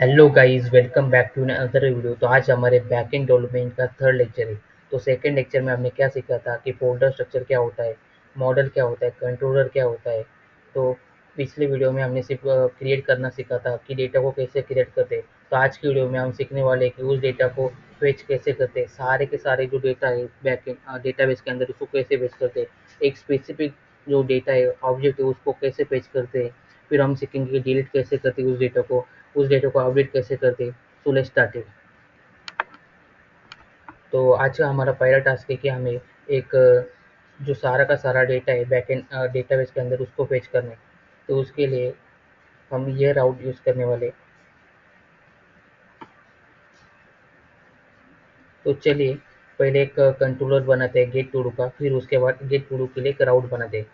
Hello guys, welcome back to another video. तो आज हमारे बैकएंड डेवलपमेंट का थर्ड लेक्चर है। तो सेकंड लेक्चर में हमने क्या सीखा था कि फोल्डर स्ट्रक्चर क्या होता है, मॉडल क्या होता है, कंट्रोलर क्या होता है। तो पिछले वीडियो में हमने सिर्फ क्रिएट करना सीखा था कि डेटा को कैसे क्रिएट करते हैं। तो आज की वीडियो में हम सीखने वाले हैं कि उस डेटा को फेच कैसे करते हैं, सारे के सारे जो डेटा है बैकएंड डेटाबेस के अंदर उसको कैसे फेच करते हैं, एक स्पेसिफिक जो डेटा है ऑब्जेक्ट है उसको कैसे फेच करते हैं। फिर हम सीखेंगे कि डिलीट कैसे करते हैं उस डेटा को अपडेट कैसे करते। So let's start it. तो आज का हमारा पहला टास्क है कि हमें एक जो सारा का सारा डेटा है बैकएंड डेटाबेस के अंदर उसको फेच करना है। तो उसके लिए हम ये राउट यूज़ करने वाले। तो चलिए पहले एक कंट्रोलर बनाते हैं गेट टू डू का, फिर उसके बाद गेट टू डू के लिए एक राउट बनाते हैं।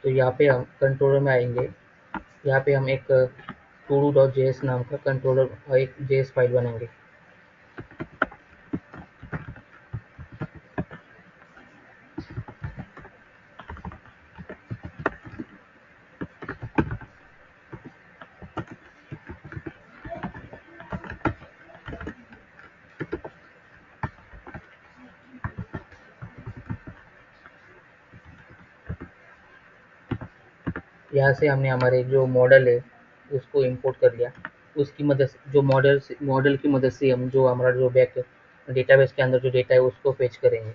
तो यहाँ पे हम कंट्रोलर में आएंगे। यहाँ पे हम एक to do dot J S नाम का कंट्रोलर एक जे एस फाइल बनाएंगे। यहाँ से हमने हमारे जो मॉडल है उसको इंपोर्ट कर लिया। उसकी मदद से जो मॉडल की मदद से हम जो हमारा जो बैक डेटाबेस के अंदर जो डेटा है उसको फेच करेंगे।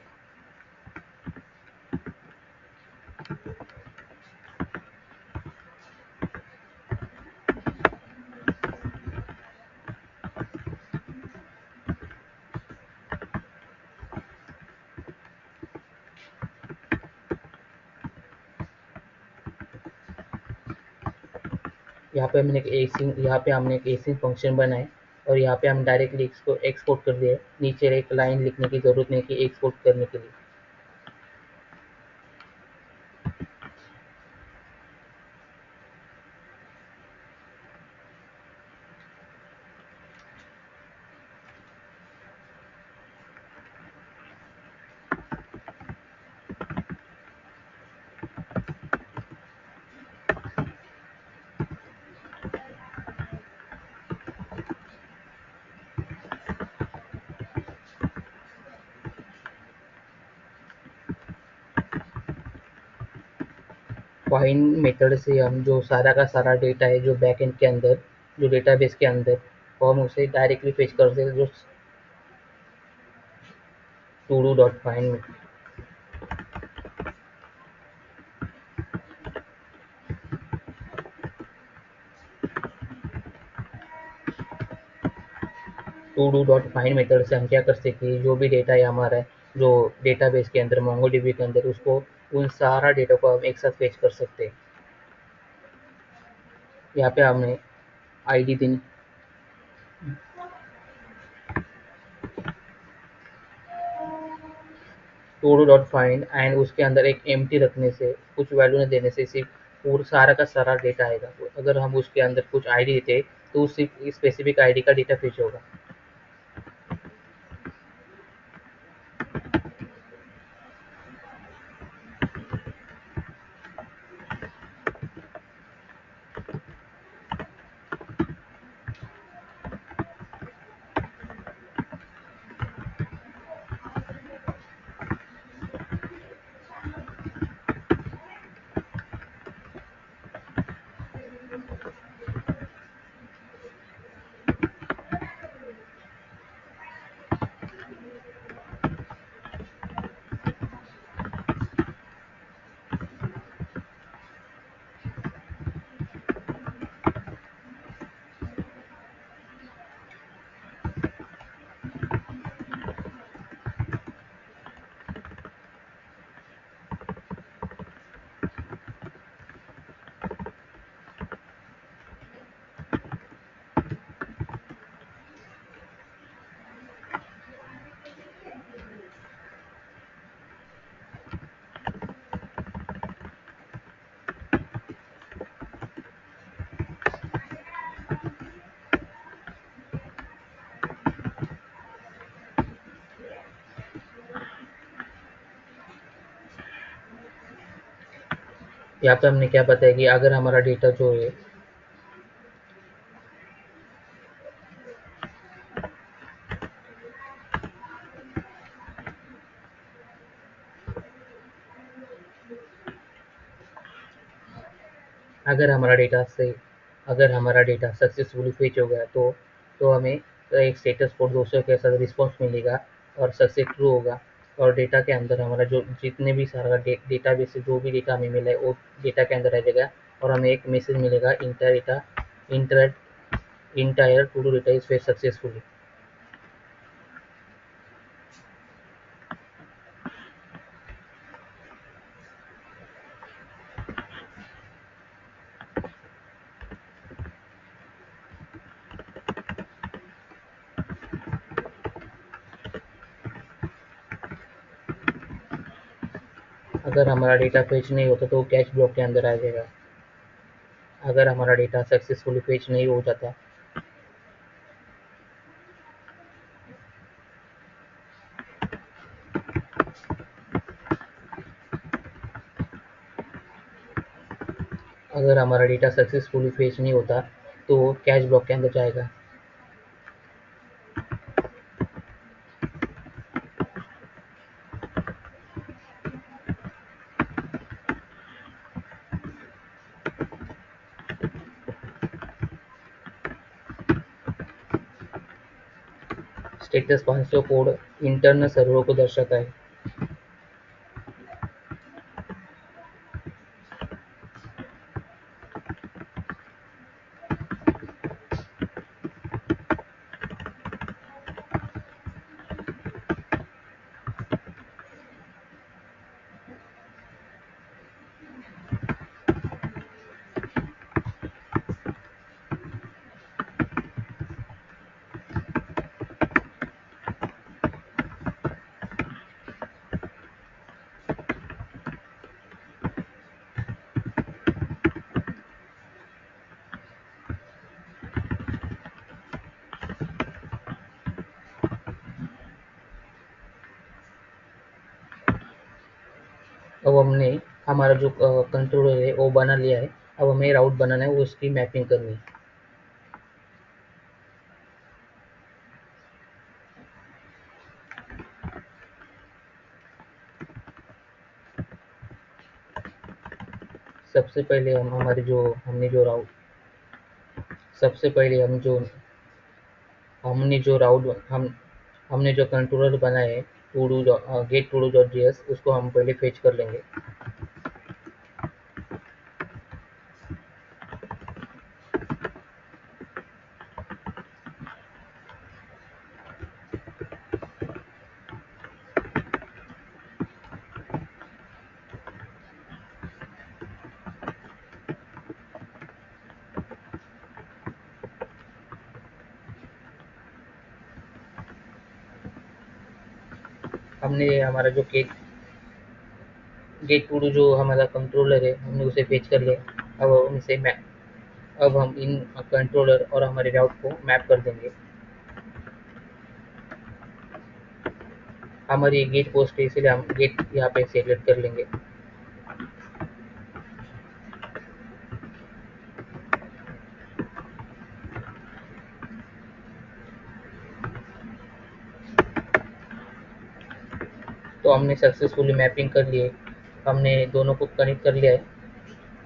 यहाँ पे हमने एक एसिंग फंक्शन बनाए और यहाँ पे हम डायरेक्टली इसको एक्सपोर्ट कर दिए। नीचे एक लाइन लिखने की जरूरत नहीं कि एक्सपोर्ट करने के लिए। फाइंड मेथड से हम जो सारा का सारा डेटा है जो बैकएंड के अंदर जो डेटाबेस के अंदर, वो हम उसे डायरेक्टली फेच कर सकते हैं जो to do dot find to do dot find method से हम क्या कर सकते हैं, जो भी डेटा है हमारा जो डेटाबेस के अंदर मोंगोडीबी के अंदर उसको उन सारा डेटा को हम एक साथ फेच कर सकते हैं। यहाँ पे हमने आईडी दिन टू डॉट फाइंड एंड उसके अंदर एक एम्प्टी रखने से, कुछ वैल्यू न देने से सिर्फ पूरा सारा का सारा डेटा आएगा। अगर हम उसके अंदर कुछ आईडी देते तो उस स्पेसिफिक आईडी का डेटा फेच होगा। यहाँ पे हमने क्या बताया कि अगर हमारा डेटा जो है अगर हमारा डेटा से अगर हमारा डेटा सक्सेसफुली फेच हो गया तो हमें एक स्टेटस कोड 200 के साथ रिस्पॉन्स मिलेगा और सक्सेस ट्रू होगा। और डेटा के अंदर हमारा जो जितने भी सारा डेटाबेस से जो भी डेटा हमें मिला है वो डेटा के अंदर आ जाएगा और हमें एक मैसेज मिलेगा inter entire to do data is fetch successfully. अगर हमारा डेटा फेच नहीं होता तो वो कैश ब्लॉक के अंदर आ जाएगा। अगर हमारा डेटा सक्सेसफुली फेच नहीं हो जाता, अगर हमारा डेटा सक्सेसफुली फेच नहीं होता तो वो कैश ब्लॉक के अंदर जाएगा। स्टेटस 500 कोड इंटरनल सर्वर को दर्शाता है। अब हमने हमारा जो कंट्रोलर है वो बना लिया है। अब हमें राउट बनाना है, वो उसकी मैपिंग करनी है। सबसे पहले हम हमारे जो हमने जो राउट सबसे पहले हमने जो राउट हम हमने जो कंट्रोलर बनाया है गेट टूडू डॉट जेएस, उसको हम पहले फेच कर लेंगे। हमने हमारा जो गेट टूडू जो हमारा कंट्रोलर है हमने उसे फेच कर लिया। अब हम इन कंट्रोलर और हमारे राउट को मैप कर देंगे। हमारी गेट पोस्ट है इसलिए हम गेट यहाँ पे सेलेक्ट कर लेंगे। तो हमने सक्सेसफुली मैपिंग कर लिए, हमने दोनों को कनेक्ट कर लिया है।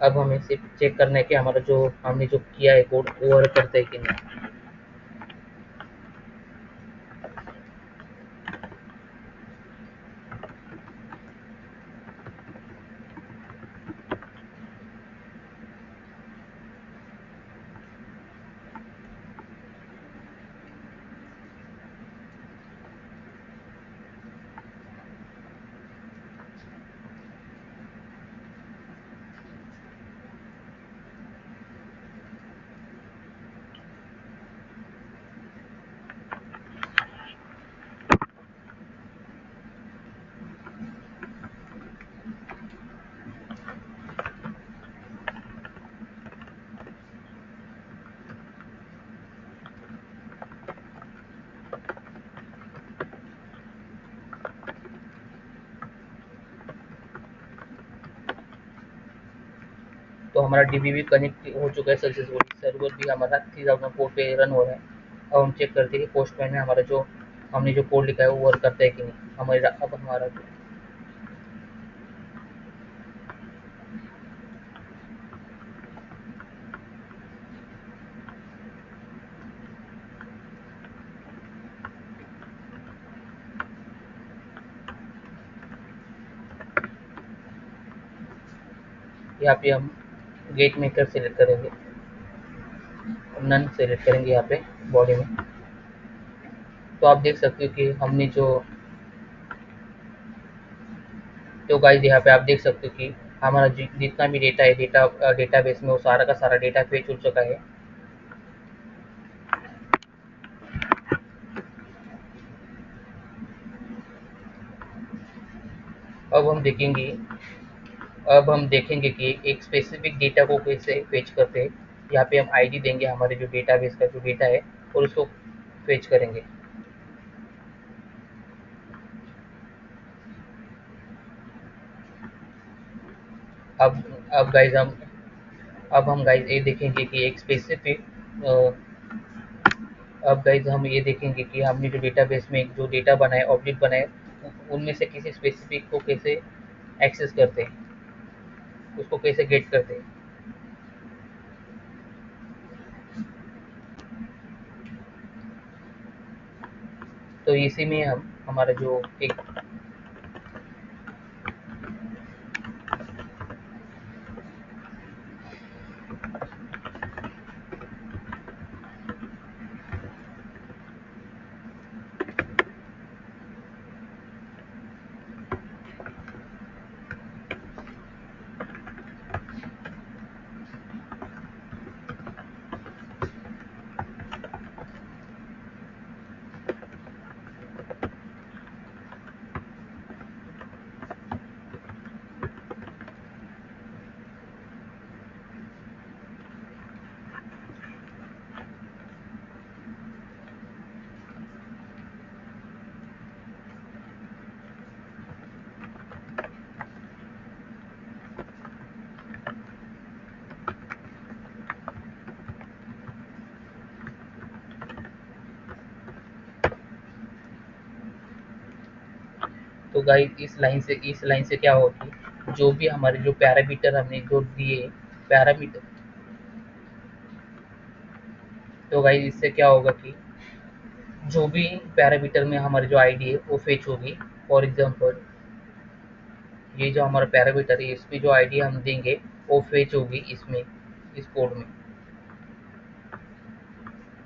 अब हमें सिर्फ चेक करना है कि हमारा जो हमने जो किया है कोड वो वर्क करता है कि नहीं। तो हमारा डीबी भी कनेक्ट हो चुका है सक्सेसफुली, सर्वर भी हमारा 3000 पोर्ट पे रन हो रहा है। अब हम चेक करते हैं कि पोस्टमैन में हमारा जो हमने जो कोड लिखा है वो वर्क करता है कि नहीं। हमारा अब हमारा यहाँ पे हम गेट मेकर सेलेक्ट करेंगे, नन सेलेक्ट करेंगे यहाँ पे बॉडी में। तो आप देख सकते हो कि हमने जो, तो गाइस यहाँ पे आप देख सकते हो कि हमारा जितना भी डेटा है डेटाबेस में वो सारा का सारा डेटा फेच हो चुका है। अब हम देखेंगे अब हम देखेंगे कि एक स्पेसिफिक डेटा को कैसे फेच करते हैं। यहाँ पे हम आईडी देंगे हमारे जो डेटाबेस का जो डेटा है और उसको फेच करेंगे। अब अब गाइस हम अब हम गाइस ये देखेंगे कि एक स्पेसिफिक अब गाइस हम ये देखेंगे कि हमने जो डेटाबेस में जो डेटा बनाए ऑब्जेक्ट बनाए उनमें से किसी स्पेसिफिक को कैसे एक्सेस करते हैं, उसको कैसे गेट करते हैं। तो इसी में हम हमारा जो एक, तो गाइस इस लाइन से क्या होगी, जो भी हमारे जो पैरामीटर हमने जो दिए पैरामीटर, तो गाइस इससे क्या होगा कि जो भी पैरामीटर में हमारी जो आईडी है वो फेच होगी। फॉर एग्जांपल ये जो हमारा पैरामीटर है इसकी जो आईडी हम देंगे वो फेच होगी इसमें, इस कोड में।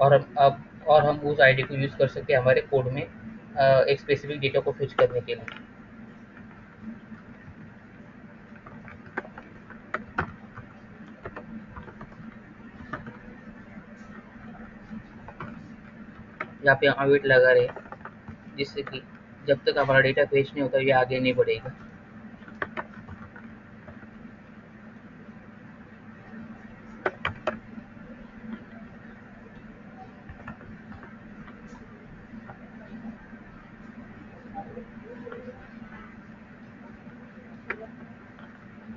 और हम उस आईडी को यूज़ कर सकते हैं हमारे कोड में एक स्पेसिफिक डेटा को फेच करने के लिए। यहाँ पे हम अवेट लगा रहे हैं जिससे कि जब तक हमारा डेटा फेच नहीं होता ये आगे नहीं बढ़ेगा।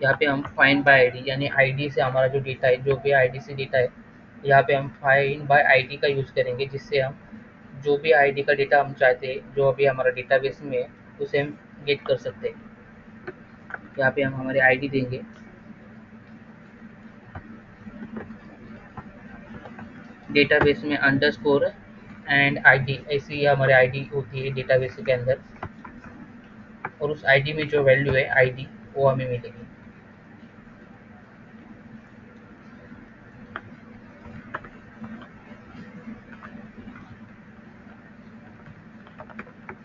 यहाँ पे हम फाइंड बाय आईडी यानी आईडी से हमारा जो डेटा है जो भी आईडी से डेटा है, यहाँ पे हम फाइंड बाय आईडी का यूज़ करेंगे जिससे हम जो भी आईडी का डेटा हम चाहते हैं जो अभी हमारा डेटाबेस में है उसे हम गेट कर सकते हैं। यहाँ पे हम हमारी आईडी देंगे, डेटाबेस में अंडरस्कोर एंड आईडी, ऐसी हमारी आईडी होती है डेटाबेस के अंदर। और उस आईडी में जो वैल्यू है आईडी वो हमें मिलेगी।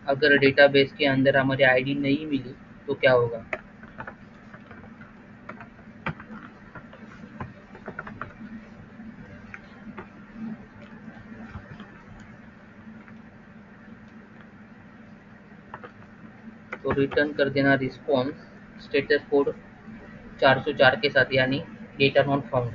अगर डेटाबेस के अंदर हमारी आईडी नहीं मिली तो क्या होगा। तो रिटर्न कर देना रिस्पॉन्स स्टेटस कोड 404 के साथ यानी डेटा नॉट फाउंड।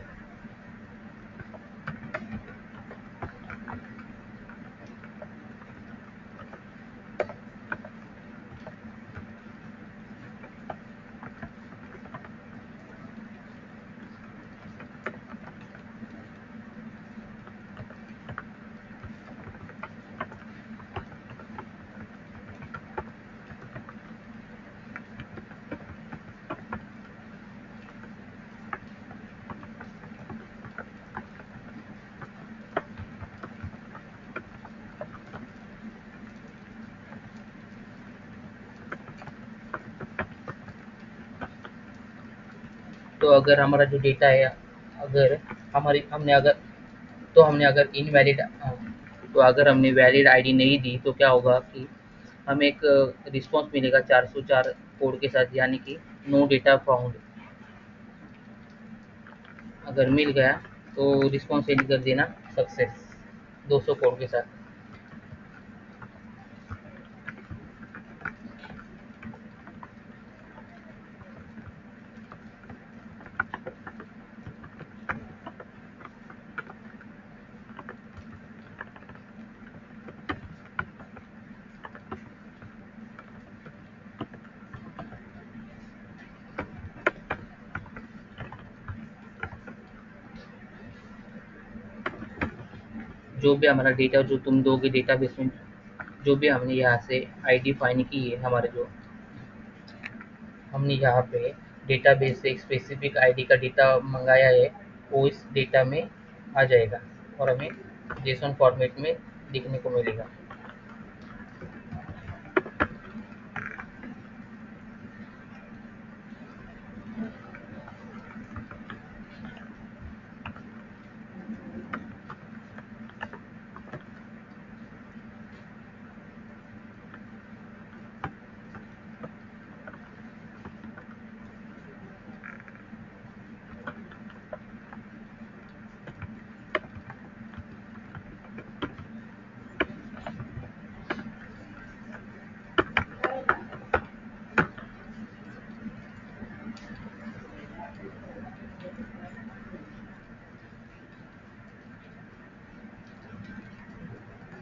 तो अगर हमारा जो डेटा है, अगर हमारी हमने अगर तो हमने अगर इनवैलिड तो अगर हमने वैलिड आईडी नहीं दी तो क्या होगा कि हमें एक रिस्पॉन्स मिलेगा 404 कोड के साथ, यानी कि नो डेटा फाउंड। अगर मिल गया तो रिस्पॉन्स सेंड कर देना सक्सेस 200 कोड के साथ। जो भी हमारा डेटा जो तुम दोगे डेटाबेस में, जो भी हमने यहाँ से आईडी फाइंड की है, हमारे जो हमने यहाँ पे डेटाबेस से एक स्पेसिफिक आईडी का डेटा मंगाया है, वो इस डेटा में आ जाएगा और हमें जेसन फॉर्मेट में दिखने को मिलेगा।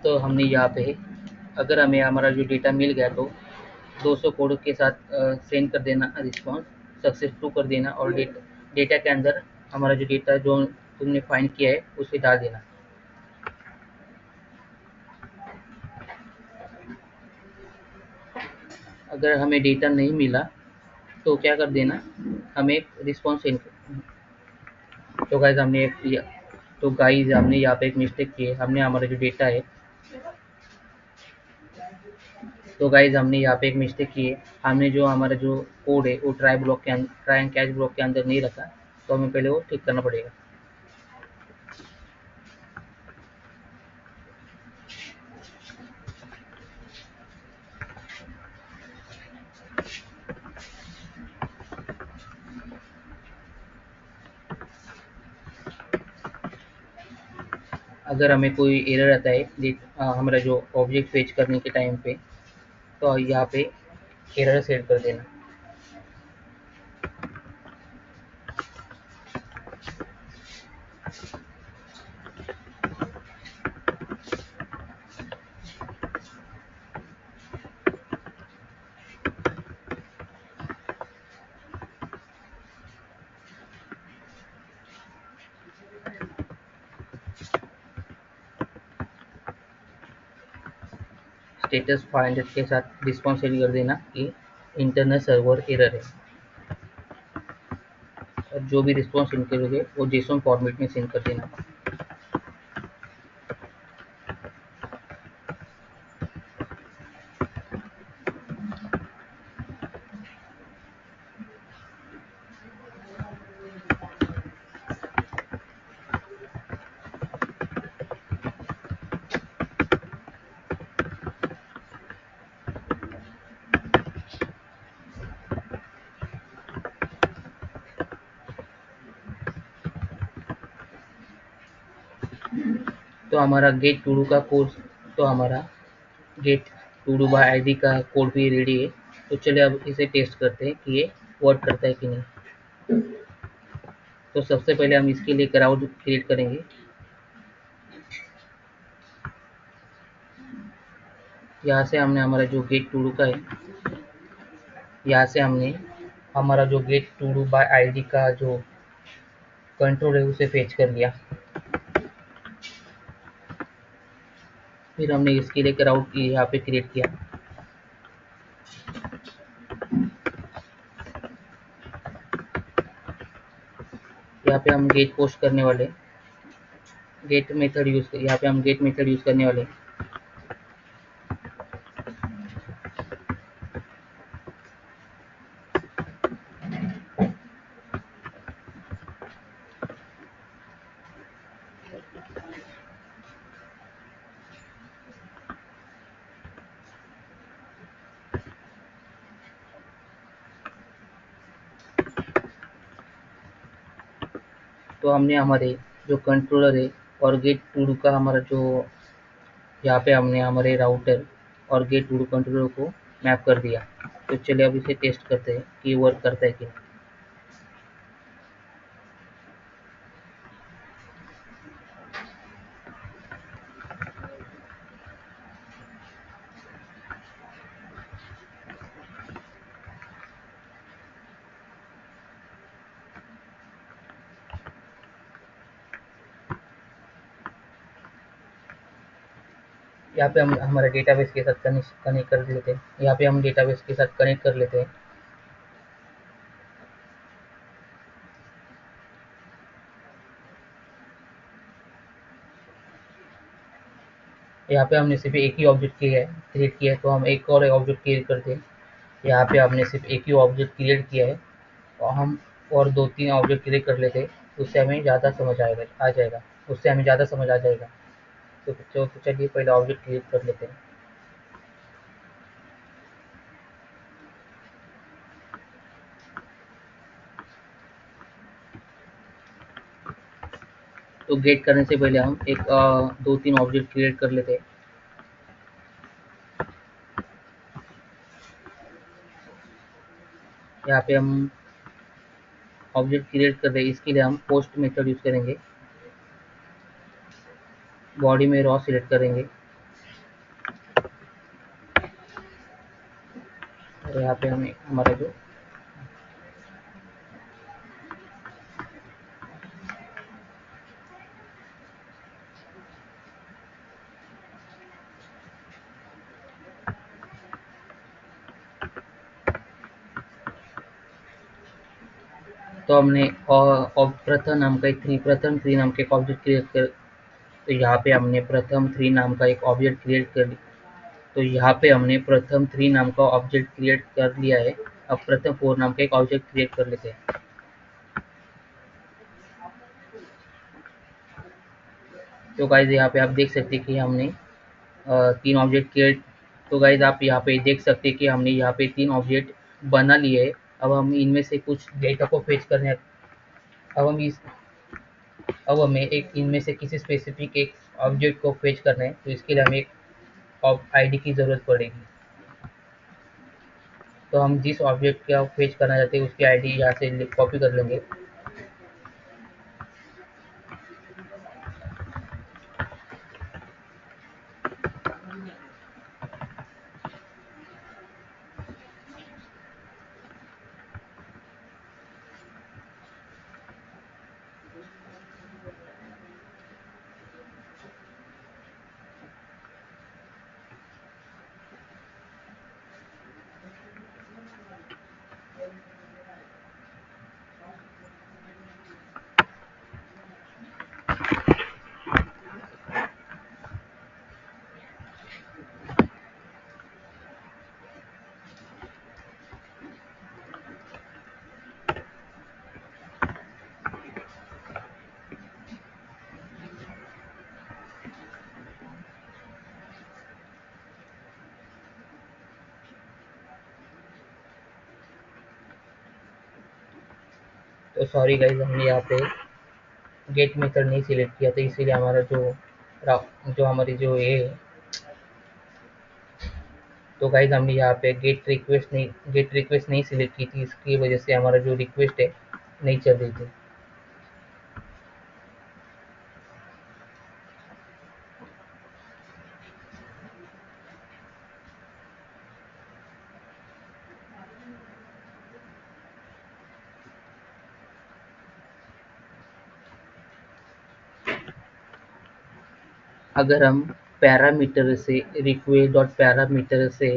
तो हमने यहाँ पे अगर हमें हमारा जो डेटा मिल गया तो 200 कोड के साथ सेंड कर देना रिस्पॉन्स, सक्सेसफुल कर देना और डेटा के अंदर हमारा जो डेटा जो तुमने फाइंड किया है उसे डाल देना। अगर हमें डेटा नहीं मिला तो क्या कर देना, हमें एक रिस्पॉन्स सेंड कर। तो गाइज हमने एक तो गाइज हमने यहाँ पे एक मिस्टेक की है, हमने हमारा जो डेटा है तो गाइज हमने यहाँ पे एक मिस्टेक की है, हमने जो हमारा जो कोड है वो ट्राई एंड कैच ब्लॉक के अंदर नहीं रखा, तो हमें पहले वो ठीक करना पड़ेगा। अगर हमें कोई एरर आता है हमारा जो ऑब्जेक्ट फेच करने के टाइम पे, तो यहाँ पे एरर सेट कर देना। स्टेटस फाइंडर के साथ रिस्पॉन्स सेट कर देना कि इंटरनल सर्वर एरर है, और जो भी रिस्पॉन्स सेंड करोगे वो जेसॉन फॉर्मेट में सेंड कर देना। तो हमारा गेट टू डू का कोर्स तो हमारा get to do by ID का कोड भी रेडी है। तो चलिए अब इसे टेस्ट करते हैं कि ये वर्क करता है कि नहीं। तो सबसे पहले हम इसके लिए क्राउड क्रिएट करेंगे। यहाँ से हमने हमारा जो गेट टू डू का है, यहाँ से हमने हमारा जो get to do by ID का जो कंट्रोल है उसे फेच कर लिया। फिर हमने इसके लिए क्राउड यहाँ पे क्रिएट किया। यहाँ पे हम गेट पोस्ट करने वाले, गेट मेथड यूज यहाँ पे हम गेट मेथड यूज करने वाले। तो हमने हमारे जो कंट्रोलर है और गेट टू का हमारा जो यहाँ पे हमने हमारे राउटर और गेट टू कंट्रोलर को मैप कर दिया। तो चलिए अब इसे टेस्ट करते हैं कि वर्क करता है कि नहीं। यहाँ पे हम हमारे डेटाबेस के साथ कनेक्ट कर लेते हैं। यहाँ पे हम डेटाबेस के साथ कनेक्ट कर लेते हैं। यहाँ पे हमने सिर्फ एक ही ऑब्जेक्ट क्रिएट किया है, तो हम एक और ऑब्जेक्ट क्रिएट करते हैं। यहाँ पे हमने सिर्फ एक ही ऑब्जेक्ट क्रिएट किया है, और हम और 2-3 ऑब्जेक्ट क्रिएट कर लेते हैं। उससे हमें ज़्यादा समझ आ जाएगा। उससे हमें ज़्यादा समझ आ जाएगा। तो चलिए पहले ऑब्जेक्ट क्रिएट कर लेते हैं। तो गेट करने से पहले हम एक 2-3 ऑब्जेक्ट क्रिएट कर लेते हैं। यहाँ पे हम ऑब्जेक्ट क्रिएट कर रहे हैं, इसके लिए हम पोस्ट मेथड यूज़ करेंगे। बॉडी में रॉ सिलेक्ट करेंगे और यहाँ पे हमें हमारा जो तो हमने प्रथम थ्री नाम का एक ऑब्जेक्ट क्रिएट कर। तो यहाँ पे हमने प्रथम थ्री नाम का एक ऑब्जेक्ट क्रिएट कर तो यहाँ पे हमने प्रथम थ्री नाम का ऑब्जेक्ट क्रिएट कर लिया है। अब प्रथम फोर नाम का एक ऑब्जेक्ट क्रिएट कर लेते हैं। तो गाइज यहाँ पे आप देख सकते हैं कि हमने 3 ऑब्जेक्ट क्रिएट। तो गाइज आप यहाँ पे देख सकते हैं कि हमने यहाँ पे 3 ऑब्जेक्ट बना लिए है। अब हम इनमें से कुछ डेटा को फेच करने अब हम इस अब हमें एक इनमें से किसी स्पेसिफिक एक ऑब्जेक्ट को फेच करना है। तो इसके लिए हमें एक आईडी की ज़रूरत पड़ेगी। तो हम जिस ऑब्जेक्ट का फेच करना चाहते हैं उसकी आईडी यहाँ से कॉपी कर लेंगे। तो सॉरी गाइज, हमने यहाँ पे गेट मेथड नहीं सिलेक्ट किया था, इसीलिए हमारा जो हमारी जो ये तो गाइज हमने यहाँ पे गेट रिक्वेस्ट नहीं सिलेक्ट की थी, इसकी वजह से हमारा जो रिक्वेस्ट है नहीं चल रही थी। अगर हम पैरामीटर से रिक्वेस्ट डॉट पैरामीटर से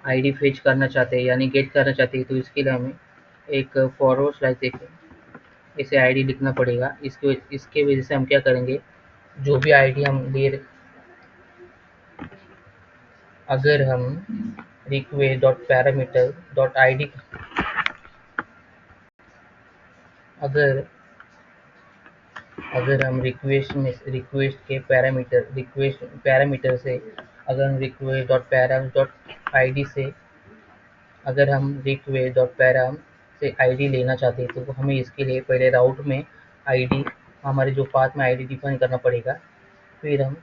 आईडी फेच करना चाहते हैं यानी गेट करना चाहते हैं, तो इसके लिए हमें एक फॉरवर्ड स्लैश देके इसे आईडी लिखना पड़ेगा। इसके वजह से हम क्या करेंगे, जो भी आईडी हम ले अगर हम request dot parameter dot ID अगर अगर हम रिक्वेस्ट के रिक्वेस्ट पैरामीटर से अगर हम request dot para dot ID से अगर हम रिक्वेस्ट डॉट पैराम से आईडी लेना चाहते हैं, तो हमें इसके लिए पहले राउट में आईडी, हमारे जो पाथ में आईडी डिफाइन करना पड़ेगा। फिर हम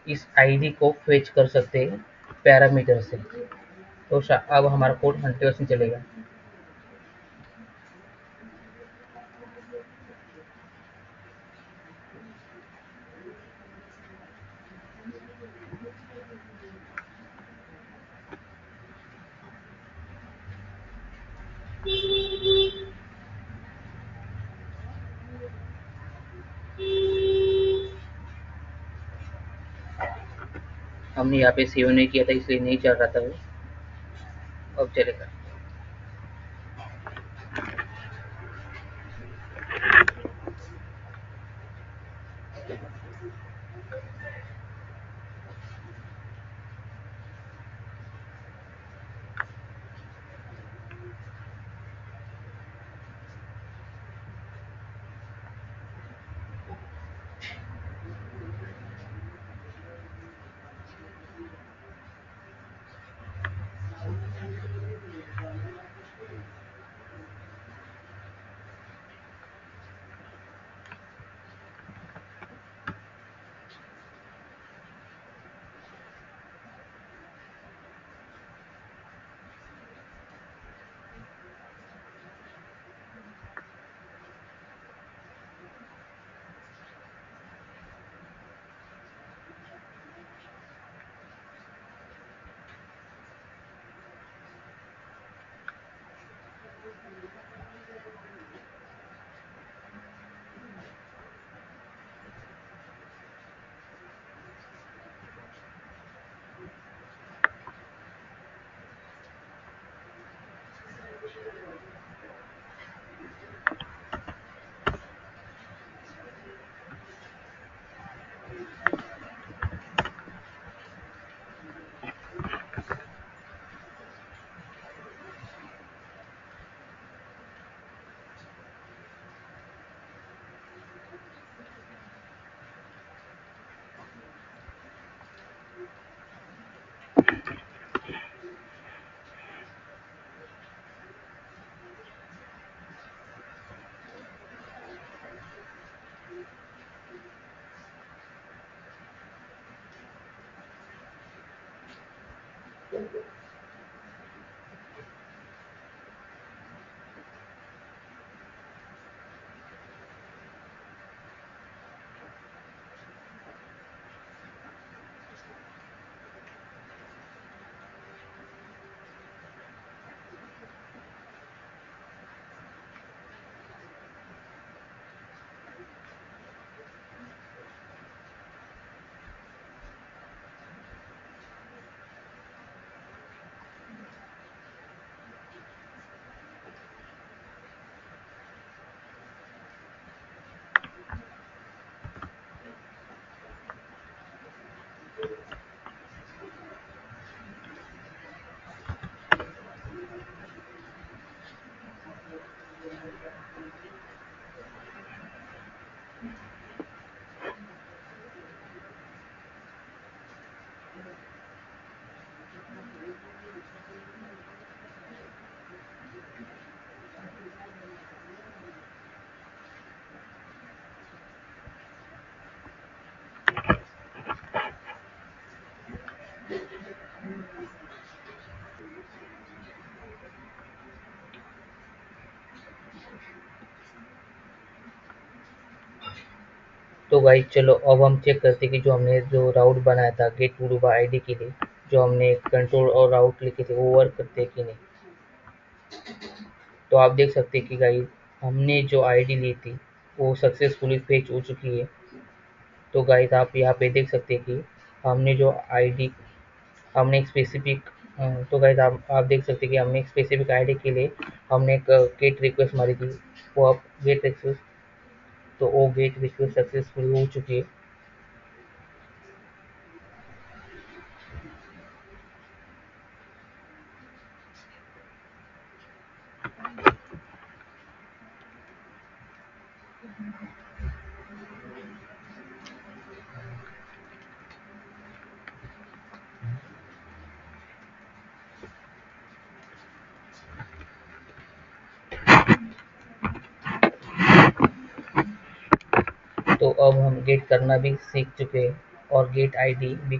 इस आईडी को फेच कर सकते हैं पैरामीटर से। तो अब हमारा कोड 100% चलेगा। हमने यहाँ पे सेव नहीं किया था इसलिए नहीं चल रहा था वो। अब चलेगा। तो गाइस चलो अब हम चेक करते हैं कि जो हमने जो राउट बनाया था गेट टू डूबा आईडी के लिए, जो हमने कंट्रोल और राउट लिखे थे वो वर्क करते हैं कि नहीं। तो आप देख सकते हैं कि गाइस हमने जो आईडी ली थी वो सक्सेसफुली फेच हो चुकी है। तो गाइस आप यहाँ पे देख सकते हैं कि हमने जो आईडी हमने एक स्पेसिफिक तो गाइस आप देख सकते हैं कि हमने एक स्पेसिफिक आईडी के लिए हमने एक गेट रिक्वेस्ट मारी थी। वो अब गेट रिक्वेस्ट, तो वो गेट रिक्वेस्ट सक्सेसफुल हो चुकी है। अब हम गेट करना भी सीख चुके हैं और गेट आईडी भी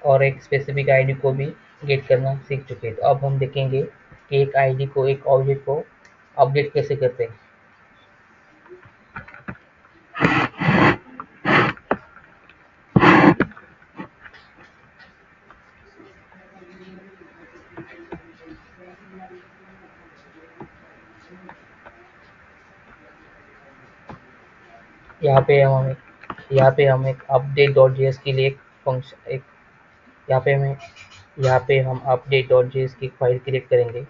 और एक स्पेसिफिक आईडी को भी गेट करना सीख चुके हैं। तो अब हम देखेंगे कि एक आईडी को एक ऑब्जेक्ट को अपडेट कैसे करते हैं। यहाँ पे हम एक अपडेट डॉट जेएस के लिए एक फंक्शन एक यहाँ पे हम अपडेट डॉट जेएस की फाइल क्रिएट करेंगे।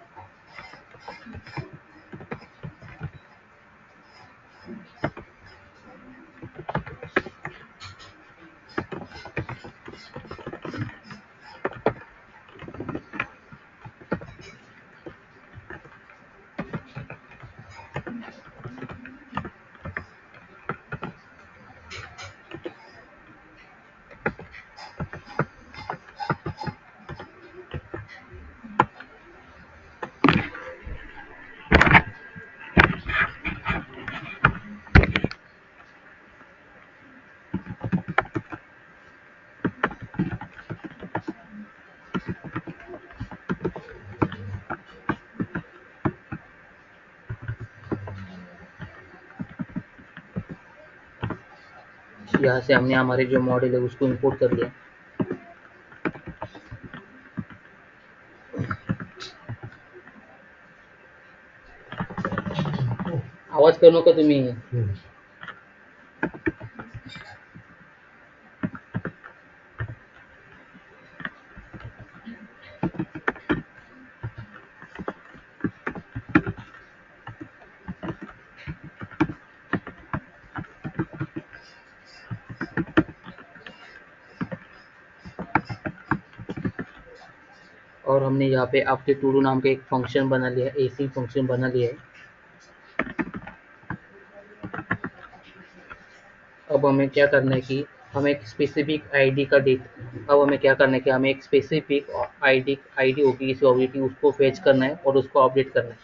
यहाँ से हमने हमारे जो मॉडल है उसको इंपोर्ट कर लिया। आवाज करू नका तुम्ही। और हमने यहाँ पे आपके टूडू नाम का एक फंक्शन बना लिया है, एसी फंक्शन बना लिया है। अब हमें क्या करना है कि हमें एक स्पेसिफिक आईडी का डेट अब हमें क्या करना है कि हमें एक स्पेसिफिक आईडी आईडी होगी किसी ऑब्जेक्ट की, उसको फेच करना है और उसको अपडेट करना है।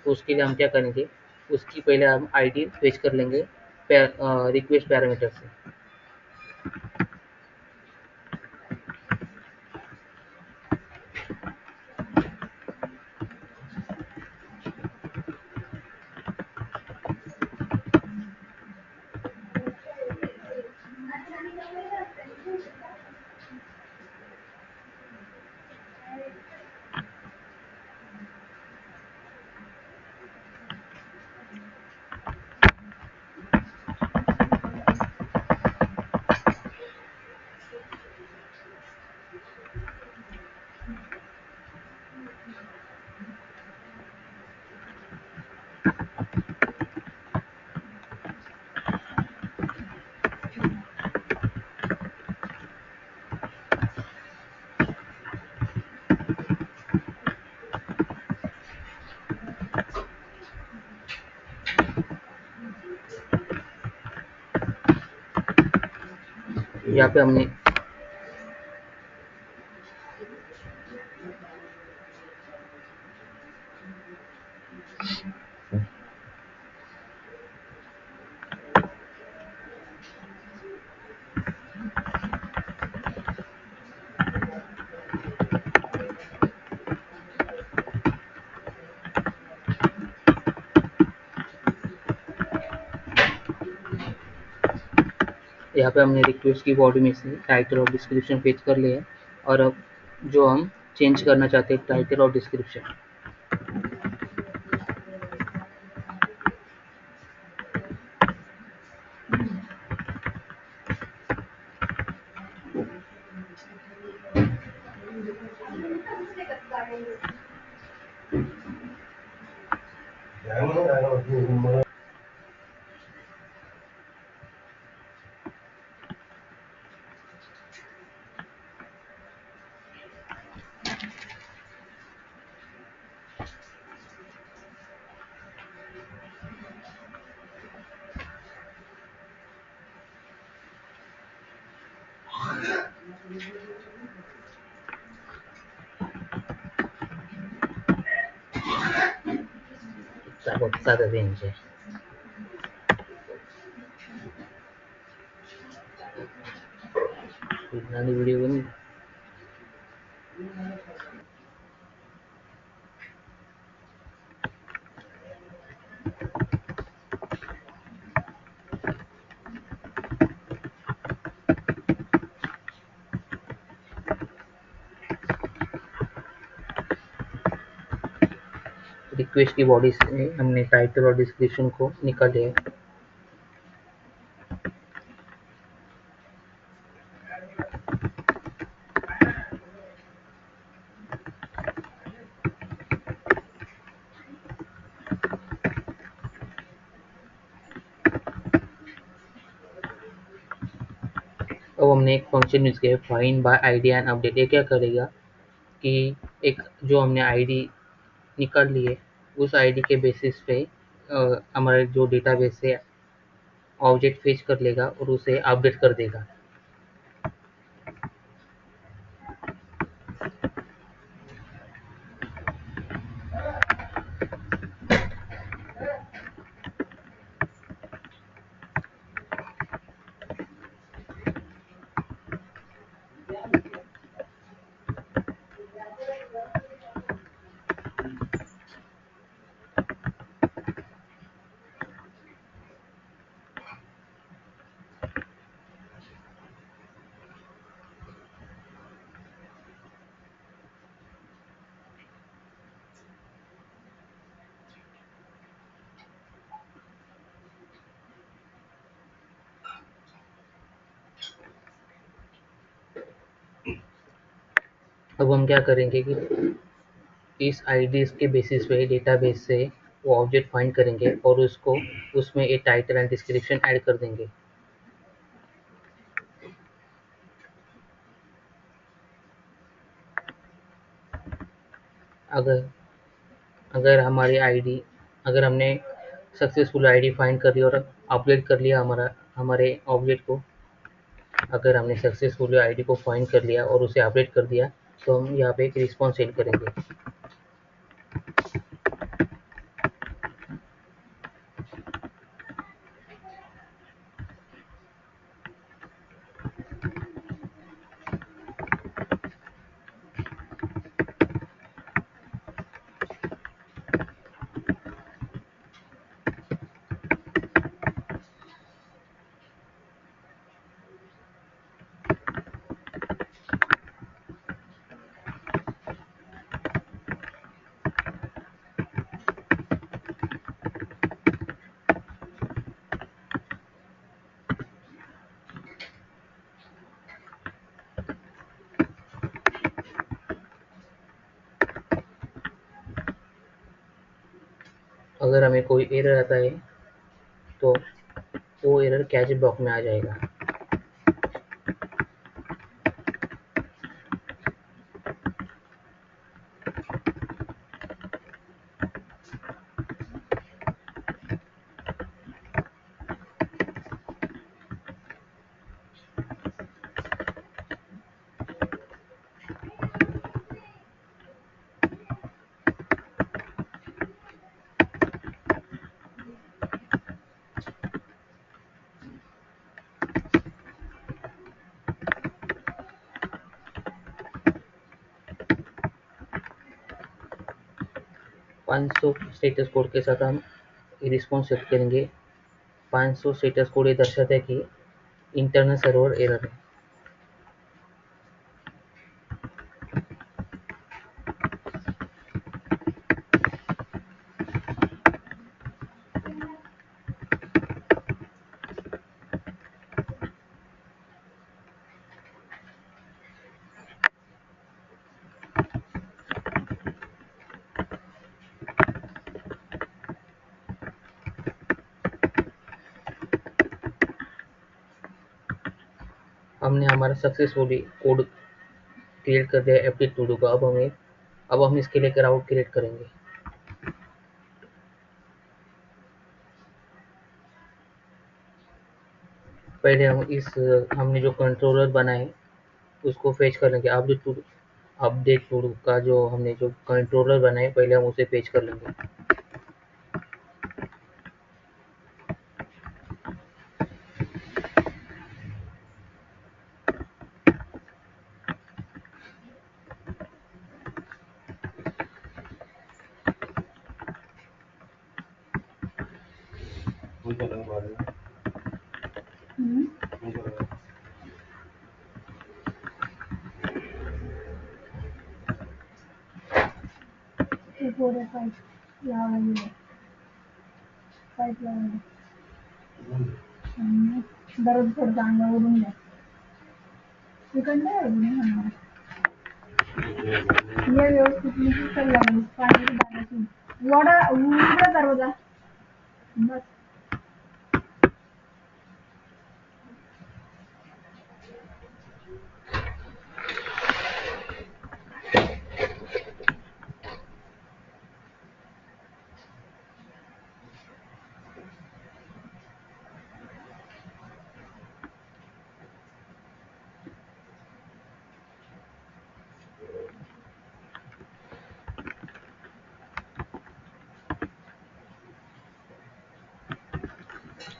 तो उसके लिए हम क्या करेंगे, उसकी पहले हम आईडी फेच कर लेंगे रिक्वेस्ट पैरामीटर से। यहाँ पे हमने रिक्वेस्ट की बॉडी में से टाइटल और डिस्क्रिप्शन फेच कर लिया है। और अब जो हम चेंज करना चाहते हैं टाइटल और डिस्क्रिप्शन, साधा रेंज है। नानी वीडियो बनी। रिक्वेस्ट की बॉडी से हमने टाइटल और डिस्क्रिप्शन को निकाल लिया है। अब हमने एक फंक्शन यूज किया है find by ID and update. ये क्या करेगा कि एक जो हमने आईडी निकाल ली है उस आईडी के बेसिस पे हमारे जो डेटाबेस से ऑब्जेक्ट फेच कर लेगा और उसे अपडेट कर देगा। अब हम क्या करेंगे कि इस आईडीज के बेसिस पे डेटाबेस से वो ऑब्जेक्ट फाइंड करेंगे और उसको उसमें एक टाइटल एंड डिस्क्रिप्शन ऐड कर देंगे। अगर अगर हमारी आईडी अगर हमने सक्सेसफुल आईडी फाइंड कर ली और अपडेट कर लिया हमारे ऑब्जेक्ट को, अगर हमने सक्सेसफुल आईडी को फाइंड कर लिया और उसे अपडेट कर दिया तो हम यहाँ पे एक रिस्पॉन्स सेंड करेंगे। अगर हमें कोई एरर आता है तो वो एरर कैच ब्लॉक में आ जाएगा। पाँच सौ स्टेटस कोड के साथ हम रिस्पॉन्स सेट करेंगे। 500 स्टेटस कोड ये दर्शाता है कि इंटरनल सर्वर एरर है। हमने हमारा सक्सेसफुली कोड क्रिएट कर दिया एप्टी टू डू का। अब हम इसके लिए क्राउड क्रिएट करेंगे। पहले हमने जो कंट्रोलर बनाए उसको फेच कर लेंगे। अपडेट टू डू का जो हमने जो कंट्रोलर बनाए पहले हम उसे फेच कर लेंगे। हम्म, ये 4 5 लावायला पाईप लावायला दररोज थोडं अंगावरून द्या तिकडनं आहे ये व्यवस्थित नीट चालला पाणी दाबायची वडा उघडा दरवाजा बस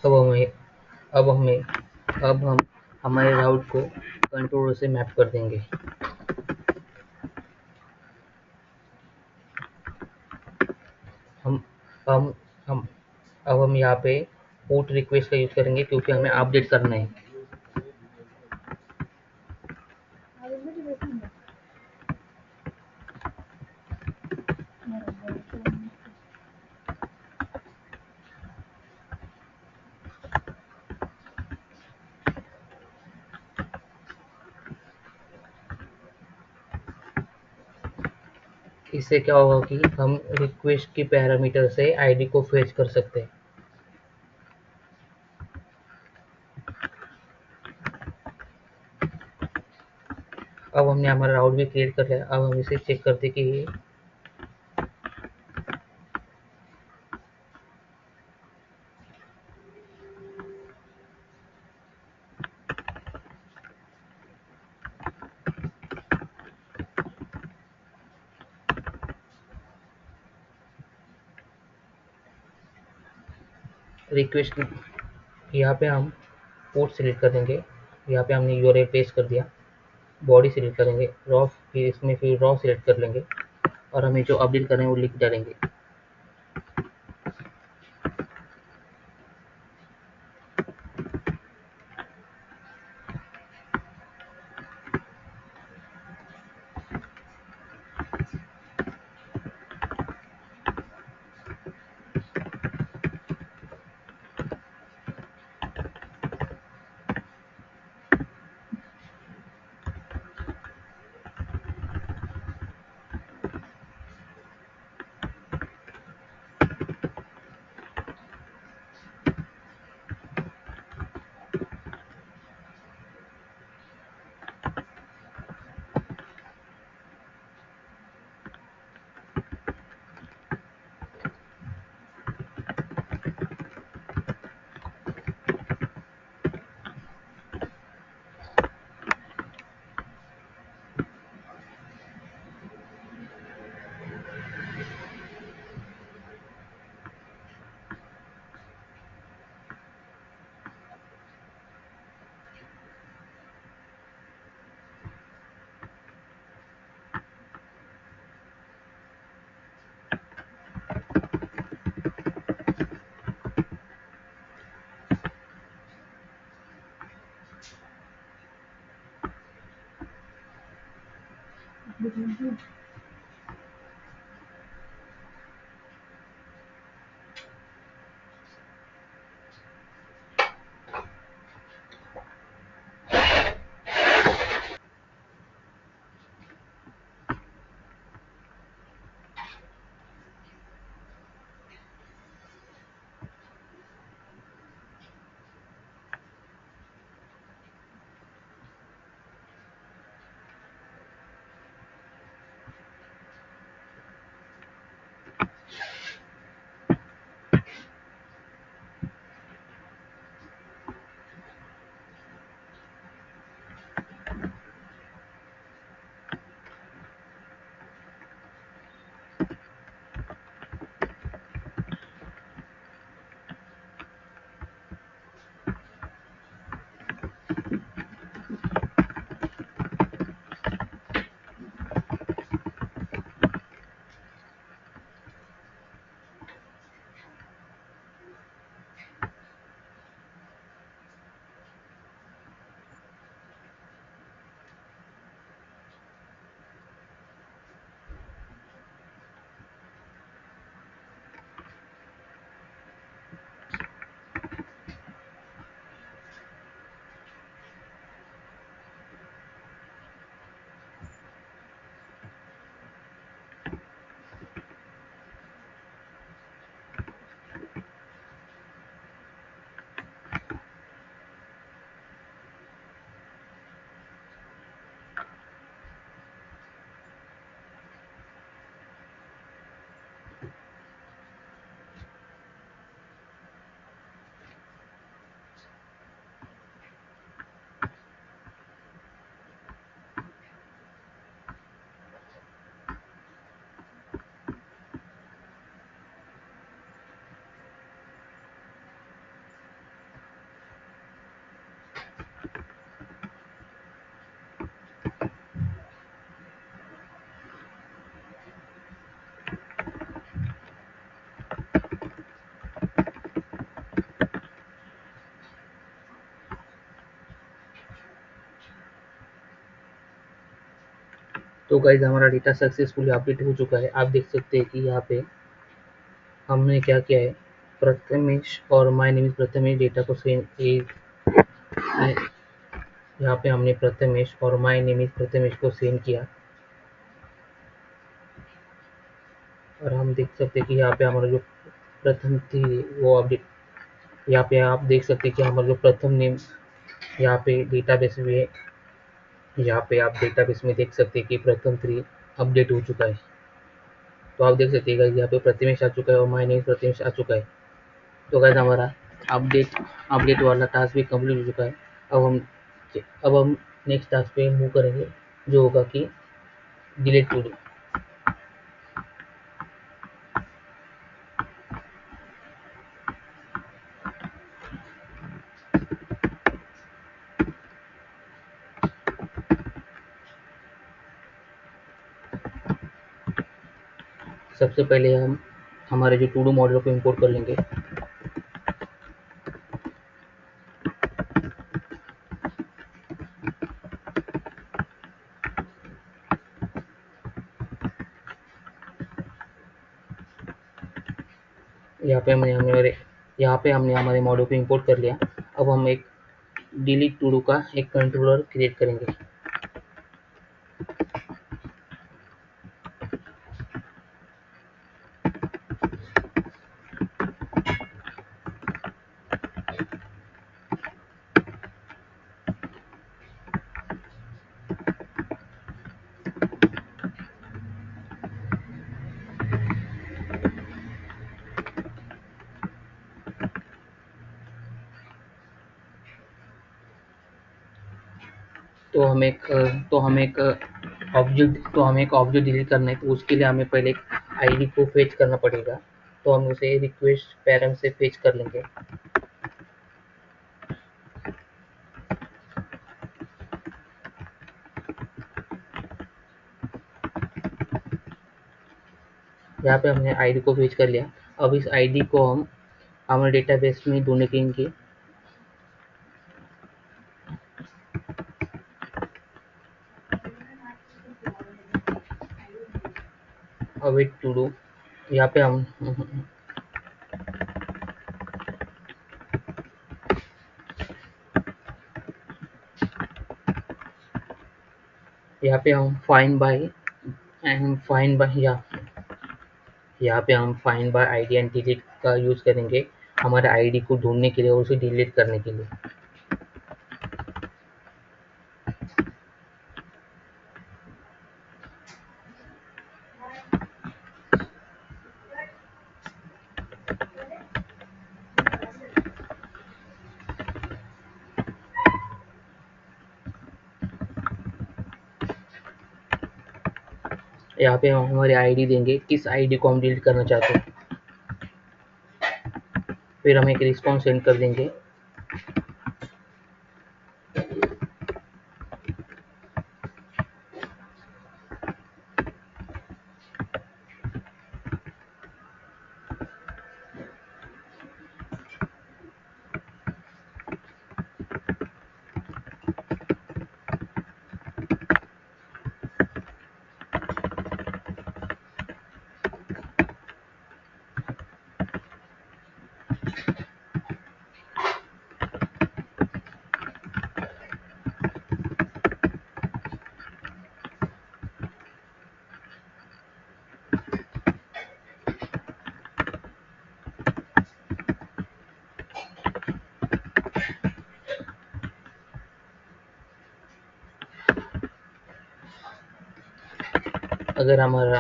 अब हमें अब हमें अब हम हमारे राउट को कंट्रोलर से मैप कर देंगे। हम हम हम अब हम यहाँ पे पोर्ट रिक्वेस्ट का यूज़ करेंगे क्योंकि हमें अपडेट करना है। इससे क्या होगा कि हम रिक्वेस्ट की पैरामीटर से आईडी को फेच कर सकते हैं। अब हमने हमारा राउट भी क्रिएट कर लिया। अब हम इसे चेक करते कि रिक्वेस्ट यहाँ पे हम पोर्ट सिलेक्ट कर देंगे। यहाँ पे हमने यूआरएल पेस्ट कर दिया। बॉडी सिलेक्ट करेंगे, रॉ फिर इसमें फिर रॉ सिलेक्ट कर लेंगे और हमें जो अपडेट करना है वो लिख डालेंगे। तो गाइज हमारा डेटा सक्सेसफुली अपडेट हो चुका है। आप देख सकते हैं कि यहाँ पे हमने क्या किया है, प्रथमेश और my name is Prathamesh data को सेंड, यहाँ पे हमने प्रथमेश और माय नेम इज प्रथमेश को सेंड किया और हम देख सकते हैं कि यहाँ पे हमारा जो प्रथम थी वो अपडेट, यहाँ पे आप देख सकते हैं कि हमारा जो प्रथम नेम यहाँ पे डेटाबेस में, यहाँ पे आप डेटाबेस में देख सकते हैं कि प्रथम थ्री अपडेट हो चुका है। तो आप देख सकते हैं यहाँ पे प्रथमेश आ चुका है और माय नेम प्रथमेश आ चुका है। तो गाइस हमारा अपडेट अपडेट वाला टास्क भी कंप्लीट हो चुका है। अब हम नेक्स्ट टास्क पे मूव करेंगे, जो होगा कि डिलीट टू डू। सबसे पहले हम हमारे जो टू डू मॉडल को इंपोर्ट कर लेंगे। यहाँ पे हमने हमारे मॉडल को इंपोर्ट कर लिया। अब हम एक डिलीट टू डू का एक कंट्रोलर क्रिएट करेंगे। तो हम एक ऑब्जेक्ट डिलीट करना है, तो उसके लिए हमें पहले एक आईडी को फेच करना पड़ेगा। तो हम उसे रिक्वेस्ट पैरम से फेच कर लेंगे। यहाँ पे हमने आईडी को फेच कर लिया। अब इस आईडी को हम हमारे डेटाबेस में ढूंढेंगे। अवेट टू डू, यहाँ पे हम यहाँ पे हम find by and find by यहाँ पे हम find by ID and delete का यूज करेंगे हमारे आईडी को ढूंढने के लिए और उसे डिलीट करने के लिए। यहाँ पे हम हमारी आईडी देंगे, किस आईडी को हम डिलीट करना चाहते हैं। फिर हम एक रिस्पॉन्स सेंड कर देंगे। अगर हमारा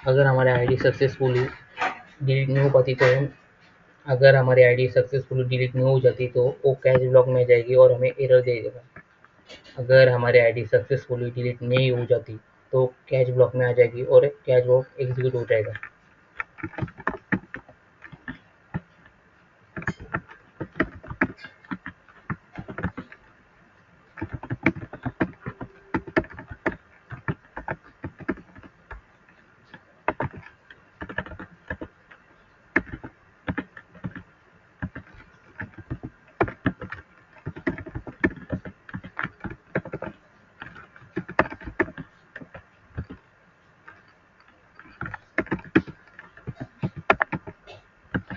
अगर हमारी आईडी सक्सेसफुली डिलीट नहीं हो पाती तो अगर हमारी आईडी सक्सेसफुली डिलीट नहीं हो जाती तो वो कैश ब्लॉक में जाएगी और हमें एरर दे देगा। अगर हमारी आईडी सक्सेसफुली डिलीट नहीं हो जाती तो कैश ब्लॉक में आ जाएगी और कैश ब्लॉक एग्जीक्यूट हो जाएगा।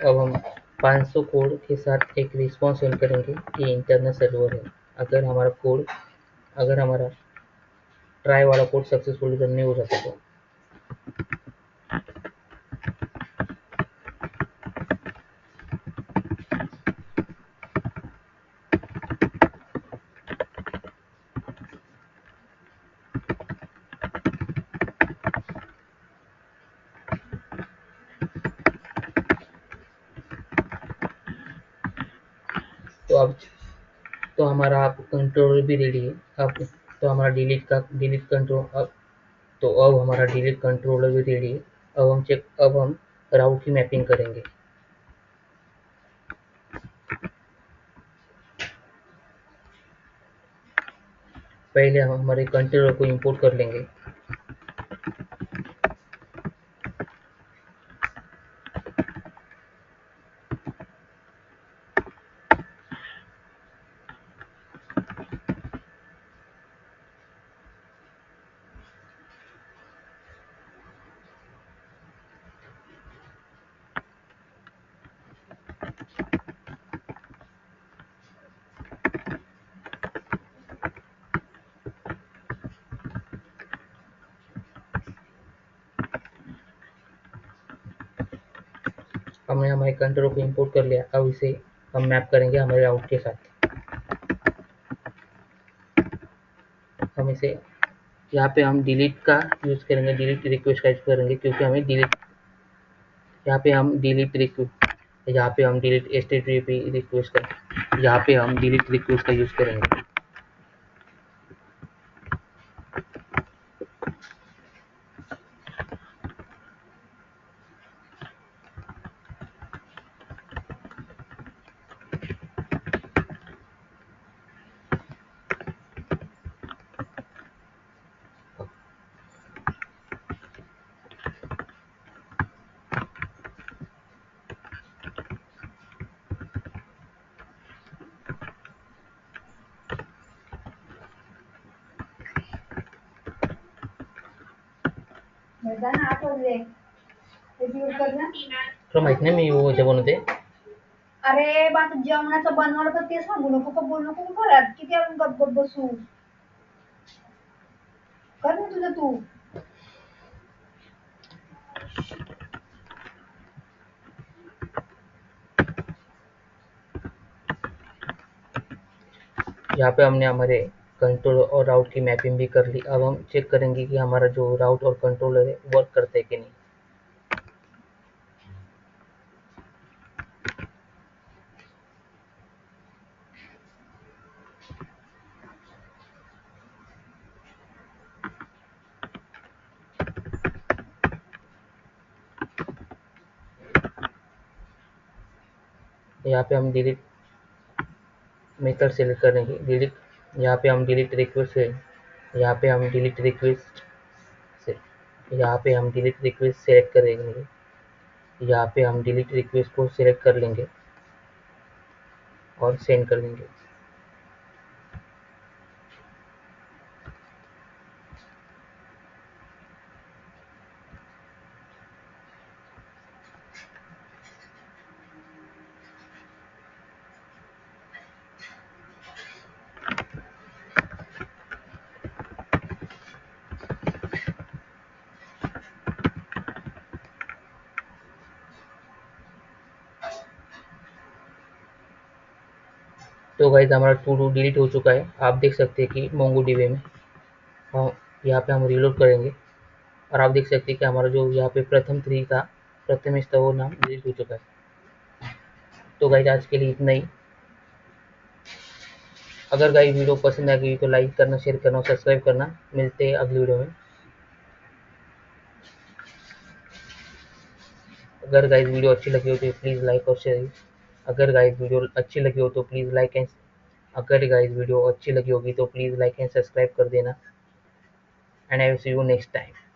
अब हम 500 कोड के साथ एक रिस्पॉन्स सेंड करेंगे। ये इंटरनल सर्वर है। अगर हमारा ट्राई वाला कोड सक्सेसफुली रन नहीं हो जाता तो अब तो हमारा आप कंट्रोलर भी रेडी है। अब तो हमारा डिलीट कंट्रोल अब तो अब हमारा डिलीट कंट्रोलर भी रेडी है। अब हम राउट की मैपिंग करेंगे। पहले हम हमारे कंट्रोलर को इंपोर्ट कर लेंगे। हमने हमारे कंट्रोलर को इंपोर्ट कर लिया। अब इसे हम मैप करेंगे हमारे राउट के साथ। हम इसे यहाँ पे हम डिलीट का यूज़ करेंगे, डिलीट रिक्वेस्ट का यूज़ करेंगे, क्योंकि हमें डिलीट यहाँ पे हम डिलीट रिक्वेस्ट यहाँ पे हम डिलीट एचटीटीपी रिक्वेस्ट का यहाँ पे हम डिलीट रिक्वेस्ट का यूज़ करेंगे। मैदान 8 वाजले किती यूज करणार तुला माहित नाही मी उद्या बनवते. अरे बा आता जेवणाचं बनवलं तर ते सांगू नको का बोलू नको का घरात किती आपण गप्प बसू कर ना तुझं तू यहाँ पे हमने हमारे कंट्रोल और राउट की मैपिंग भी कर ली। अब हम चेक करेंगे कि हमारा जो राउट और कंट्रोलर है वर्क करता है कि नहीं। यहाँ पे हम डिलीट मेथड सेलेक्ट करेंगे। डिलीट यहाँ पे हम डिलीट रिक्वेस्ट से यहाँ पे हम डिलीट रिक्वेस्ट से यहाँ पे हम डिलीट रिक्वेस्ट सेलेक्ट करेंगे। यहाँ पे हम डिलीट रिक्वेस्ट को सिलेक्ट कर लेंगे और सेंड कर देंगे। तो गाइस हमारा टू डू डिलीट हो चुका है। आप देख सकते हैं कि मोंगोडीबी में हम यहाँ पे हम रीलोड करेंगे और आप देख सकते हैं कि हमारा जो यहाँ पे प्रथम थ्री था, प्रथमेश था, वो नाम डिलीट हो चुका है। तो गाइस आज के लिए इतना ही। अगर गाइस वीडियो पसंद आ गई तो लाइक करना, शेयर करना और सब्सक्राइब करना। मिलते हैं अगली वीडियो में। अगर गाइस वीडियो अच्छी लगी हो तो प्लीज़ लाइक और शेयर। अगर गाइस वीडियो अच्छी लगी हो तो प्लीज़ लाइक एंड अगर गाइस वीडियो अच्छी लगी होगी तो प्लीज़ लाइक एंड सब्सक्राइब कर देना। And I will see you next time.